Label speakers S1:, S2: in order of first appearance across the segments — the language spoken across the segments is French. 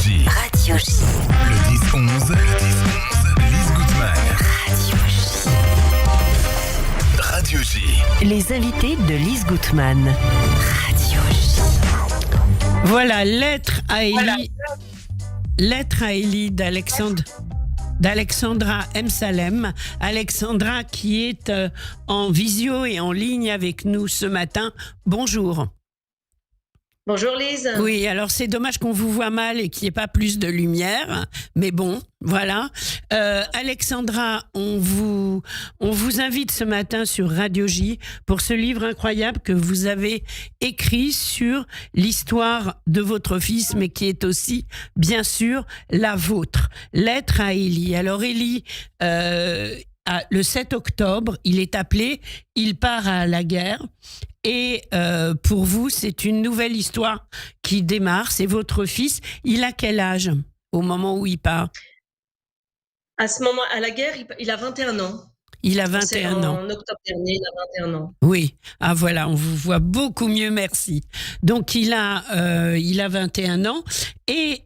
S1: J.
S2: Radio J.
S1: Le 10-11. Lise Goutman. Radio J.
S2: Les invités de Lise Goutman. Radio J.
S3: Voilà, lettre à Élie d'Alexandra M. Salem. Alexandra qui est en visio et en ligne avec nous ce matin. Bonjour.
S4: Bonjour Lise.
S3: Oui, alors c'est dommage qu'on vous voit mal et qu'il n'y ait pas plus de lumière, mais bon, voilà. Alexandra, on vous invite ce matin sur Radio J pour ce livre incroyable que vous avez écrit sur l'histoire de votre fils, mais qui est aussi, bien sûr, la vôtre. Lettre à Élie. Alors Élie, le 7 octobre, il est appelé, il part à la guerre. Et pour vous, c'est une nouvelle histoire qui démarre. C'est votre fils. Il a quel âge au moment où il part?
S4: À ce moment, à la guerre, il a 21 ans.
S3: Il a 21 ans.
S4: En octobre dernier, il a 21 ans.
S3: Oui. Ah voilà, on vous voit beaucoup mieux, merci. Donc il a 21 ans et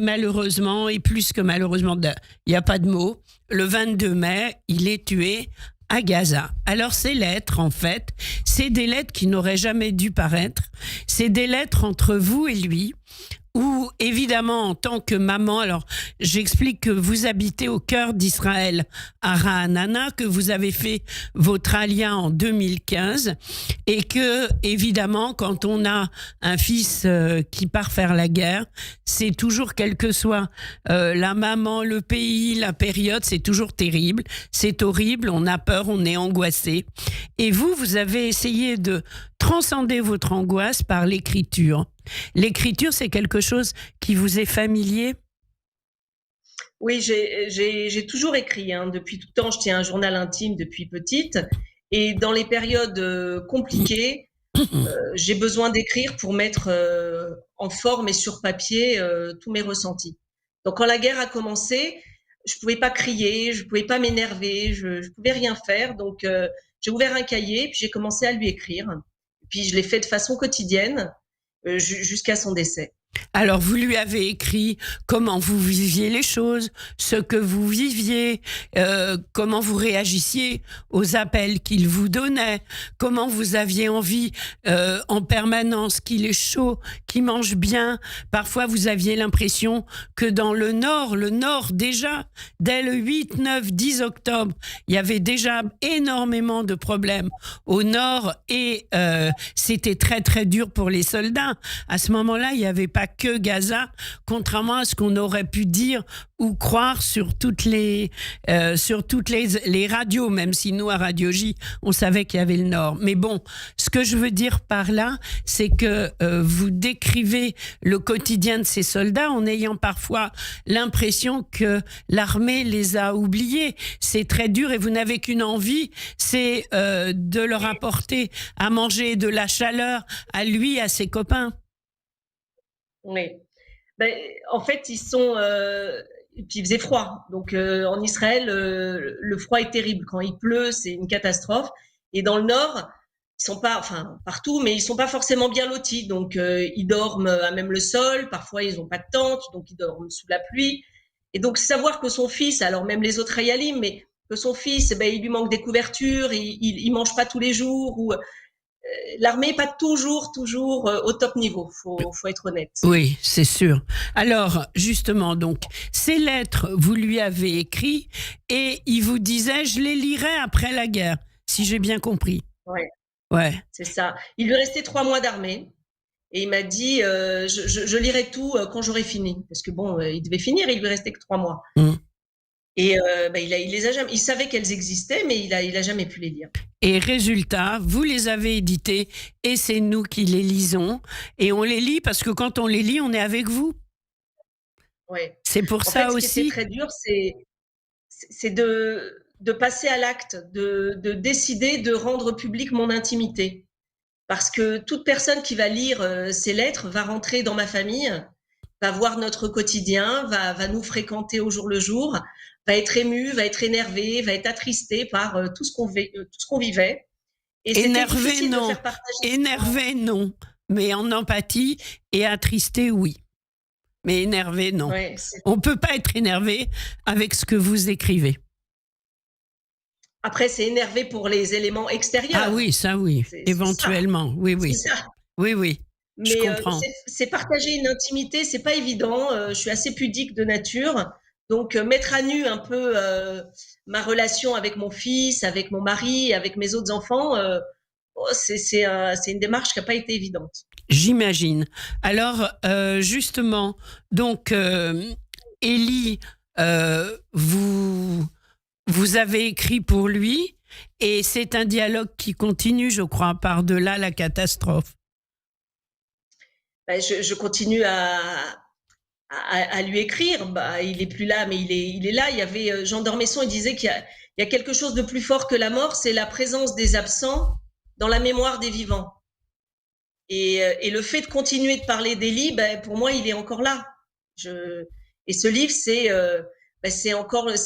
S3: malheureusement, et plus que malheureusement, il n'y a pas de mot, le 22 mai, il est tué à Gaza. Alors ces lettres, en fait, c'est des lettres qui n'auraient jamais dû paraître. C'est des lettres entre vous et lui, où évidemment en tant que maman, alors j'explique que vous habitez au cœur d'Israël, à Ra'anana, que vous avez fait votre alia en 2015 et que évidemment quand on a un fils qui part faire la guerre, c'est toujours, quelle que soit la maman, le pays, la période, c'est toujours terrible, c'est horrible, on a peur, on est angoissé. Et vous avez essayé de transcender votre angoisse par l'écriture. L'écriture, c'est quelque chose qui vous est familier?
S4: Oui, j'ai toujours écrit. Depuis tout le temps, je tiens un journal intime depuis petite. Et dans les périodes compliquées, j'ai besoin d'écrire pour mettre en forme et sur papier tous mes ressentis. Donc quand la guerre a commencé, je pouvais pas crier, je pouvais pas m'énerver, je pouvais rien faire. Donc j'ai ouvert un cahier, puis j'ai commencé à lui écrire. Puis je l'ai fait de façon quotidienne jusqu'à son décès.
S3: Alors, vous lui avez écrit comment vous viviez les choses, ce que vous viviez, comment vous réagissiez aux appels qu'il vous donnait, comment vous aviez envie en permanence qu'il est chaud, qu'il mange bien. Parfois, vous aviez l'impression que dans le Nord déjà, dès le 8, 9, 10 octobre, il y avait déjà énormément de problèmes au Nord et c'était très, très dur pour les soldats. À ce moment-là, il n'y avait pas que Gaza, contrairement à ce qu'on aurait pu dire ou croire sur toutes les radios, même si nous, à Radio J, on savait qu'il y avait le Nord. Mais bon, ce que je veux dire par là, c'est que vous décrivez le quotidien de ces soldats en ayant parfois l'impression que l'armée les a oubliés. C'est très dur et vous n'avez qu'une envie, c'est de leur apporter à manger de la chaleur à lui, à ses copains.
S4: Oui. En fait, ils sont. Et puis il faisait froid. Donc en Israël, le froid est terrible. Quand il pleut, c'est une catastrophe. Et dans le Nord, ils sont pas, enfin partout, mais ils sont pas forcément bien lotis. Donc ils dorment à même le sol. Parfois, ils ont pas de tente, donc ils dorment sous la pluie. Et donc savoir que son fils, alors même les autres Hayalim, mais que son fils, il lui manque des couvertures, il mange pas tous les jours ou l'armée n'est pas toujours au top niveau, faut être honnête.
S3: Oui, c'est sûr. Alors, justement, donc, ces lettres, vous lui avez écrit et il vous disait, je les lirai après la guerre, si j'ai bien compris.
S4: Ouais. C'est ça. Il lui restait 3 mois d'armée et il m'a dit, je lirai tout quand j'aurai fini. Parce que bon, il devait finir, il lui restait que 3 mois. Et il les a jamais. Il savait qu'elles existaient, mais il a jamais pu les lire.
S3: Et résultat, vous les avez édités et c'est nous qui les lisons. Et on les lit parce que quand on les lit, on est avec vous.
S4: Ouais.
S3: C'est pour ça aussi.
S4: Ce qui était très dur, c'est de passer à l'acte, de décider de rendre publique mon intimité. Parce que toute personne qui va lire ces lettres va rentrer dans ma famille, va voir notre quotidien, va nous fréquenter au jour le jour, va être ému, va être énervé, va être attristé par tout ce qu'on vivait. Et
S3: énervé, non. Énervé, non. Mais en empathie et attristé, oui. mais énervé, non.
S4: Ouais,
S3: On ne peut pas être énervé avec ce que vous écrivez.
S4: Après, c'est énervé pour les éléments extérieurs.
S3: Ah oui, ça oui,
S4: C'est
S3: éventuellement,
S4: ça.
S3: oui, oui,
S4: C'est ça.
S3: oui, oui, je
S4: Mais
S3: comprends.
S4: c'est partager une intimité, c'est pas évident. Je suis assez pudique de nature, donc mettre à nu un peu ma relation avec mon fils, avec mon mari, avec mes autres enfants, c'est une démarche qui n'a pas été évidente.
S3: J'imagine. Alors, justement, donc, Élie, vous avez écrit pour lui et c'est un dialogue qui continue, je crois, par-delà la catastrophe.
S4: Ben, je continue à lui écrire. Bah, il est plus là, mais il est là. Il y avait Jean d'Ormesson, il disait il y a quelque chose de plus fort que la mort, c'est la présence des absents dans la mémoire des vivants. Et le fait de continuer de parler d'Élie, ben, pour moi, il est encore là. Et ce livre, c'est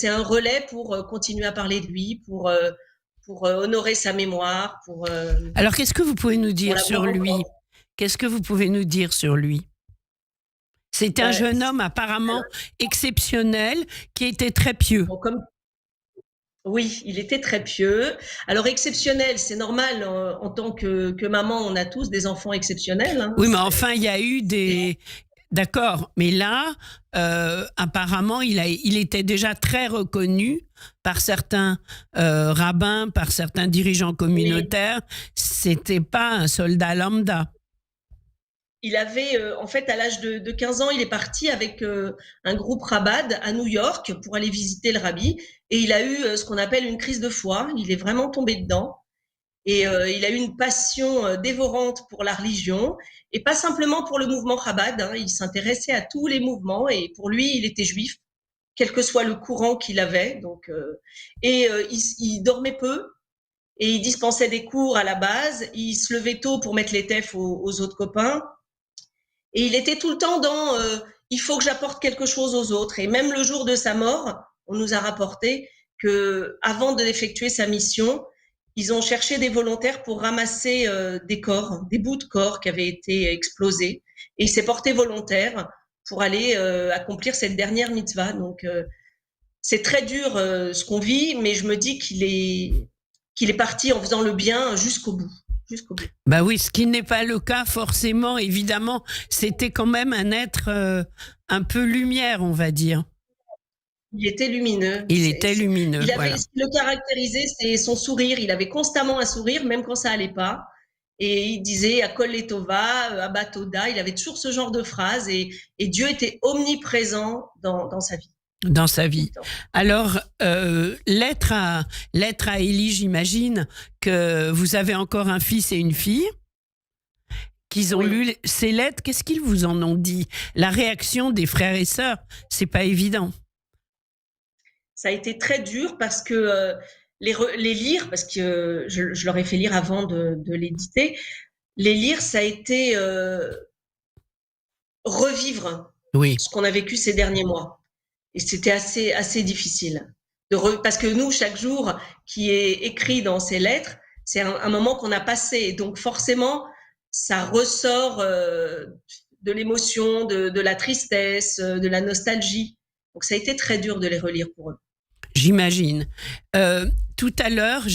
S4: un relais pour continuer à parler de lui, pour honorer sa mémoire,
S3: Alors, qu'est-ce que vous pouvez nous dire
S4: l'avoir
S3: sur lui?
S4: encore.
S3: Qu'est-ce que vous pouvez nous dire sur lui? C'est un
S4: Ben,
S3: jeune homme apparemment exceptionnel qui était très pieux.
S4: bon, oui, il était très pieux. Alors exceptionnel, c'est normal. En tant que maman, on a tous des enfants exceptionnels. Hein.
S3: Oui, mais enfin, il y a eu des... D'accord, mais là, apparemment, il était déjà très reconnu par certains rabbins, par certains dirigeants communautaires. C'était pas un soldat lambda.
S4: Il avait, en fait, à l'âge de 15 ans, il est parti avec un groupe Chabad à New York pour aller visiter le rabbi. Et il a eu ce qu'on appelle une crise de foi. Il est vraiment tombé dedans. Et il a eu une passion dévorante pour la religion. Et pas simplement pour le mouvement Chabad. Hein. Il s'intéressait à tous les mouvements. Et pour lui, il était juif, quel que soit le courant qu'il avait. Donc, il dormait peu. Et il dispensait des cours à la base. Il se levait tôt pour mettre les tefs aux autres copains. Et il était tout le temps dans il faut que j'apporte quelque chose aux autres. Et même le jour de sa mort, on nous a rapporté que avant d'effectuer sa mission, ils ont cherché des volontaires pour ramasser des corps, des bouts de corps qui avaient été explosés. Et il s'est porté volontaire pour aller accomplir cette dernière mitzvah. Donc c'est très dur ce qu'on vit, mais je me dis qu'il est parti en faisant le bien jusqu'au bout.
S3: Bah oui, ce qui n'est pas le cas forcément, évidemment. C'était quand même un être un peu lumière, on va dire.
S4: Il était lumineux.
S3: Il était lumineux, voilà.
S4: Ce qui le caractérisait, c'est son sourire. Il avait constamment un sourire, même quand ça allait pas. Et il disait à Kol Letova, à Batoda, il avait toujours ce genre de phrases. Et Dieu était omniprésent dans sa vie.
S3: Dans sa vie. Alors, lettre à Élie, j'imagine que vous avez encore un fils et une fille, qu'ils ont lu ces lettres. Qu'est-ce qu'ils vous en ont dit? La réaction des frères et sœurs, c'est pas évident.
S4: Ça a été très dur parce que les lire, parce que je leur ai fait lire avant de l'éditer, les lire, ça a été revivre ce qu'on a vécu ces derniers mois. Et c'était assez difficile. Parce que nous, chaque jour qui est écrit dans ces lettres, c'est un moment qu'on a passé. Et donc forcément, ça ressort de l'émotion, de la tristesse, de la nostalgie. Donc ça a été très dur de les relire pour eux.
S3: J'imagine. Tout à l'heure,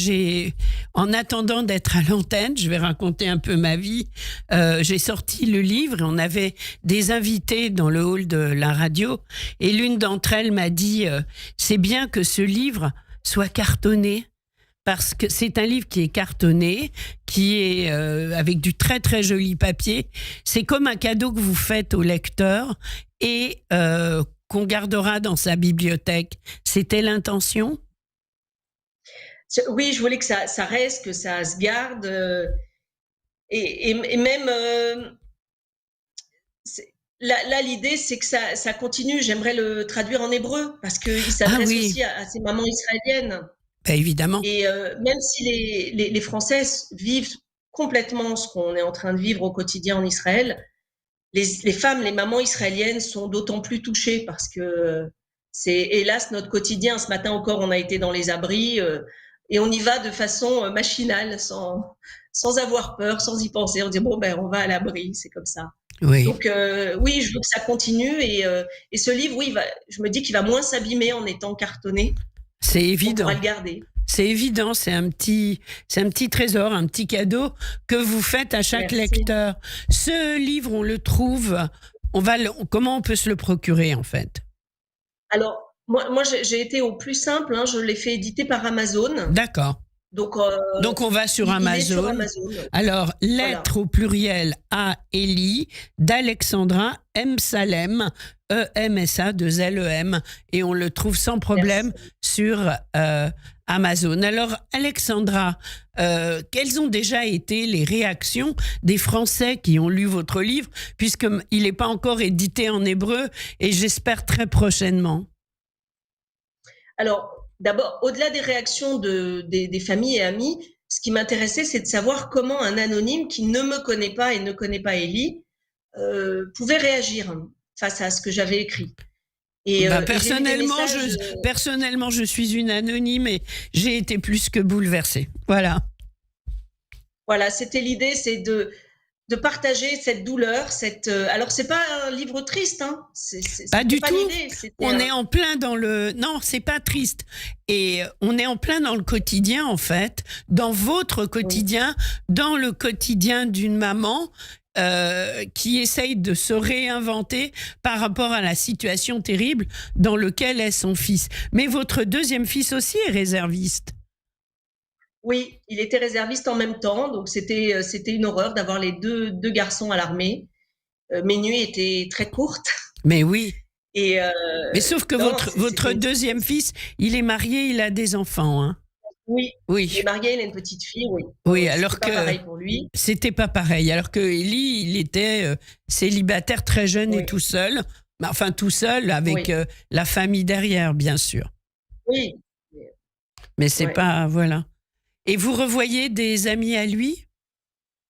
S3: en attendant d'être à l'antenne, je vais raconter un peu ma vie, j'ai sorti le livre et on avait des invités dans le hall de la radio et l'une d'entre elles m'a dit c'est bien que ce livre soit cartonné parce que c'est un livre qui est cartonné, qui est avec du très très joli papier. C'est comme un cadeau que vous faites au lecteur et qu'on gardera dans sa bibliothèque. C'était l'intention?
S4: Oui, je voulais que ça reste, que ça se garde. Et même, là, l'idée, c'est que ça continue. J'aimerais le traduire en hébreu parce qu'il s'adresse aussi à ces mamans israéliennes.
S3: Ben, évidemment.
S4: Et même si les Français vivent complètement ce qu'on est en train de vivre au quotidien en Israël, les femmes, les mamans israéliennes sont d'autant plus touchées parce que c'est hélas notre quotidien. Ce matin encore, on a été dans les abris. et on y va de façon machinale, sans avoir peur, sans y penser. On dit bon ben on va à l'abri, c'est comme ça.
S3: Oui,
S4: Donc oui, je veux que ça continue et ce livre, oui, je me dis qu'il va moins s'abîmer en étant cartonné.
S3: c'est
S4: On
S3: évident.
S4: pourra le garder.
S3: C'est évident, c'est un petit trésor, un petit cadeau que vous faites à chaque
S4: Merci.
S3: lecteur. Ce livre, on le trouve, comment on peut se le procurer en fait?
S4: Alors moi j'ai été au plus simple, hein, je l'ai fait éditer par Amazon.
S3: D'accord.
S4: Donc
S3: Donc on va sur
S4: il est sur
S3: Amazon.
S4: Amazon.
S3: Alors, lettre au pluriel à Élie d'Alexandra M. Salem, E-M-S-A, 2 L-E-M, et on le trouve sans problème sur Amazon. Alors, Alexandra, quelles ont déjà été les réactions des Français qui ont lu votre livre, puisqu'il n'est pas encore édité en hébreu, et j'espère très prochainement?
S4: Alors, d'abord, au-delà des réactions des familles et amis, ce qui m'intéressait, c'est de savoir comment un anonyme qui ne me connaît pas et ne connaît pas Élie pouvait réagir face à ce que j'avais écrit. Et,
S3: Bah,
S4: et j'ai eu des messages,
S3: personnellement, je suis une anonyme et j'ai été plus que bouleversée. Voilà.
S4: voilà, c'était l'idée, c'est de partager cette douleur. Alors, c'est pas un livre triste, hein.
S3: Pas du
S4: C'était pas
S3: tout.
S4: l'idée.
S3: On est en plein dans le... Non, c'est pas triste. Et on est en plein dans le quotidien, en fait, dans votre quotidien, dans le quotidien d'une maman qui essaye de se réinventer par rapport à la situation terrible dans laquelle est son fils. Mais votre deuxième fils aussi est réserviste.
S4: Oui, il était réserviste en même temps, donc c'était une horreur d'avoir les deux garçons à l'armée. Mes nuits étaient très courtes
S3: Mais oui.
S4: et
S3: Mais sauf que
S4: non,
S3: votre
S4: c'était
S3: deuxième fils, il est marié, il a des enfants. Hein.
S4: oui, il
S3: Oui.
S4: est marié, il a une petite fille, oui.
S3: Oui,
S4: C'était
S3: alors
S4: pas
S3: que
S4: pareil pour lui.
S3: c'était pas pareil. Alors que Élie, il était célibataire très jeune et
S4: Oui.
S3: tout seul. Enfin, tout seul avec
S4: Oui.
S3: la famille derrière, bien sûr.
S4: Oui,
S3: Mais c'est
S4: ouais.
S3: pas... Voilà. Et vous revoyez des amis à lui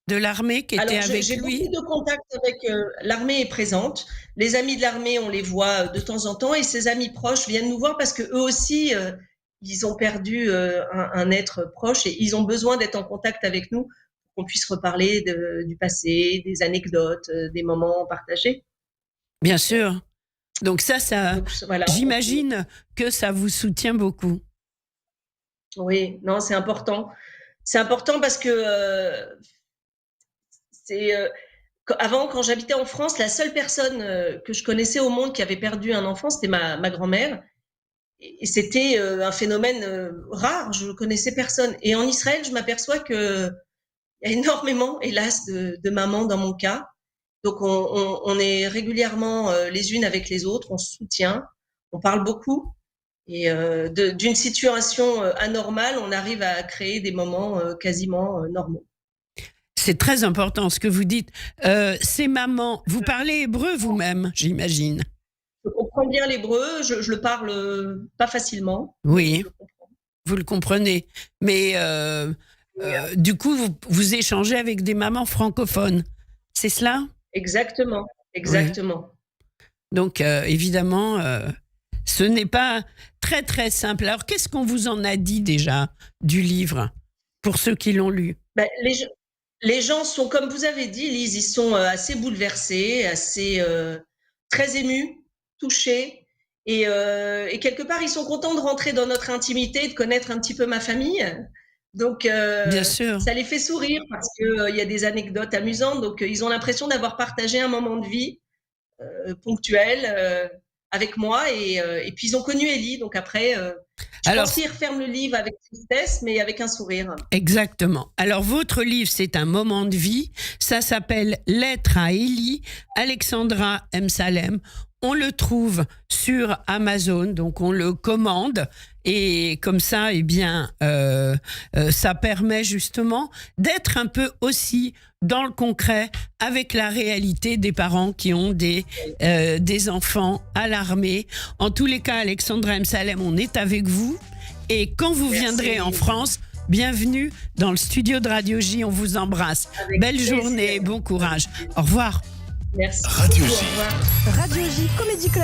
S3: de l'armée qui étaient
S4: Alors
S3: avec
S4: j'ai
S3: lui?
S4: beaucoup de contacts avec l'armée est présente. Les amis de l'armée, on les voit de temps en temps et ses amis proches viennent nous voir parce que eux aussi, ils ont perdu un être proche et ils ont besoin d'être en contact avec nous pour qu'on puisse reparler du passé, des anecdotes, des moments partagés.
S3: Bien sûr. Donc ça,
S4: Donc voilà.
S3: j'imagine que ça vous soutient beaucoup.
S4: Oui, non, c'est important. C'est important parce que avant, quand j'habitais en France, la seule personne que je connaissais au monde qui avait perdu un enfant, c'était ma grand-mère. Et c'était un phénomène rare, je ne connaissais personne. Et en Israël, je m'aperçois qu'il y a énormément, hélas, de mamans dans mon cas. Donc on est régulièrement les unes avec les autres, on se soutient, on parle beaucoup. Et d'une situation anormale, on arrive à créer des moments quasiment normaux.
S3: C'est très important ce que vous dites. Ces mamans, vous parlez hébreu vous-même, j'imagine.
S4: Je comprends bien l'hébreu, je le parle pas facilement.
S3: Oui,
S4: Je le comprends.
S3: vous le comprenez. Mais du coup, vous échangez avec des mamans francophones. C'est cela?
S4: Exactement, exactement.
S3: Donc, évidemment, ce n'est pas très, très simple. Alors, qu'est-ce qu'on vous en a dit déjà du livre, pour ceux qui l'ont lu?
S4: Ben, les gens sont, comme vous avez dit, Lise, ils sont assez bouleversés, assez très émus, touchés. Et quelque part, ils sont contents de rentrer dans notre intimité, de connaître un petit peu ma famille. Donc,
S3: Bien sûr.
S4: ça les fait sourire parce qu'il y a des anecdotes amusantes. Donc, ils ont l'impression d'avoir partagé un moment de vie ponctuel avec moi. Et puis, ils ont connu Élie. Donc, après, je pense qu'ils referment le livre avec tristesse, mais avec un sourire.
S3: Exactement. Alors, votre livre, c'est un moment de vie. Ça s'appelle Lettre à Élie, Alexandra M. Salem. On le trouve sur Amazon, donc on le commande. Et comme ça, eh bien, ça permet justement d'être un peu aussi dans le concret avec la réalité des parents qui ont des enfants à l'armée. En tous les cas, Alexandra M. Salem, on est avec vous. Et quand vous viendrez en France, bienvenue dans le studio de Radio J. On vous embrasse.
S4: Avec
S3: Belle
S4: plaisir.
S3: journée, bon courage. Au revoir.
S4: Merci.
S1: Radio J.
S4: Au revoir.
S2: Radio J Comédie Club.